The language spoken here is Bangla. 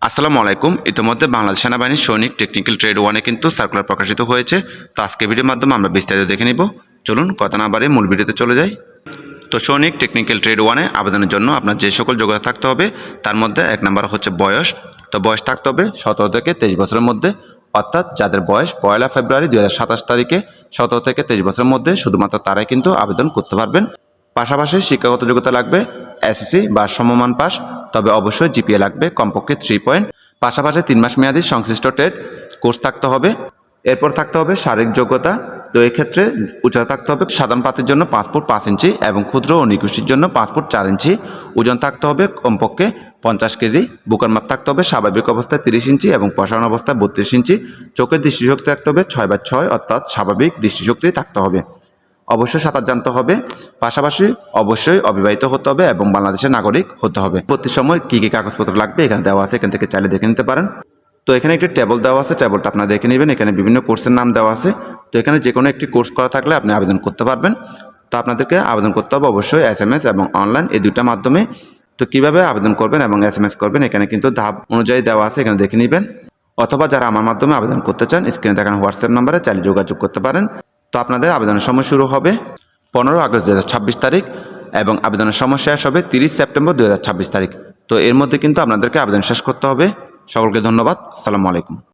আসসালামু আলাইকুম। ইতিমধ্যে বাংলাদেশ সেনাবাহিনীর সৈনিক টেকনিক্যাল ট্রেড 1-এ কিন্তু সার্কুলার প্রকাশিত হয়েছে। তো আজকে ভিডিওর মাধ্যমে আমরা বিস্তারিত দেখে নিব। চলুন কথা না বাড়িয়ে মূল ভিডিওতে চলে যাই। তো সৈনিক টেকনিক্যাল ট্রেড 1-এ আবেদনের জন্য আপনার যে সকল যোগ্যতা থাকতে হবে তার মধ্যে 1 নাম্বার হচ্ছে বয়স। তো বয়স থাকতে হবে 17 থেকে 23 বছরের মধ্যে, অর্থাৎ যাদের বয়স 1 ফেব্রুয়ারি 2027 তারিখে 17 থেকে 23 বছরের মধ্যে শুধুমাত্র তারাই কিন্তু আবেদন করতে পারবেন। পাশাপাশি শিক্ষাগত যোগ্যতা লাগবে এসএসসি বা সমমান পাস, তবে অবশ্যই জিপিএ লাগবে কমপক্ষে 3 পয়েন্ট। পাশাপাশি 3 মাস মেয়াদী সংশ্লিষ্ট ট্রেড কোর্স থাকতে হবে। এরপর থাকতে হবে শারীরিক যোগ্যতা। তো এক্ষেত্রে উচ্চতা থাকতে হবে সাধারণ পাত্রের জন্য 5 ফুট 5 ইঞ্চি এবং ক্ষুদ্র ও নিগোষ্ঠীর জন্য 5 ফুট 4 ইঞ্চি। ওজন থাকতে হবে কমপক্ষে 50 কেজি। বুকের মাপ থাকতে হবে স্বাভাবিক অবস্থায় 30 ইঞ্চি এবং প্রসারণ অবস্থায় 32 ইঞ্চি। চোখের দৃষ্টিশক্তি থাকতে হবে 6/6, অর্থাৎ স্বাভাবিক দৃষ্টিশক্তি থাকতে হবে। অবশ্যই সাঁতার জানতে হবে। পাশাপাশি অবশ্যই অবিবাহিত হতে হবে এবং বাংলাদেশের নাগরিক হতে হবে। ভর্তির সময় কী কী কাগজপত্র লাগবে এখানে দেওয়া আছে, এখান থেকে চাইলে দেখে নিতে পারেন। তো এখানে একটি টেবল দেওয়া আছে, টেবলটা আপনারা দেখে নেবেন। এখানে বিভিন্ন কোর্সের নাম দেওয়া আছে। তো এখানে যে কোনো একটি কোর্স করা থাকলে আপনি আবেদন করতে পারবেন। তো আপনাদেরকে আবেদন করতে হবে অবশ্যই SMS এবং অনলাইন, এই দুইটা মাধ্যমে। তো কীভাবে আবেদন করবেন এবং SMS করবেন এখানে কিন্তু ধাপ অনুযায়ী দেওয়া আছে, এখানে দেখে নেবেন। অথবা যারা আমার মাধ্যমে আবেদন করতে চান স্ক্রিনে দেখানো হোয়াটসঅ্যাপ নাম্বারে চাইলে যোগাযোগ করতে পারেন। তো আপনাদের আবেদনের সময় শুরু হবে 15 আগস্ট 2026 তারিখ এবং আবেদনের সময় শেষ হবে 30 সেপ্টেম্বর 2026 তারিখ। তো এর মধ্যে কিন্তু আপনাদেরকে আবেদন শেষ করতে হবে। সকলকে ধন্যবাদ। আসসালামু আলাইকুম।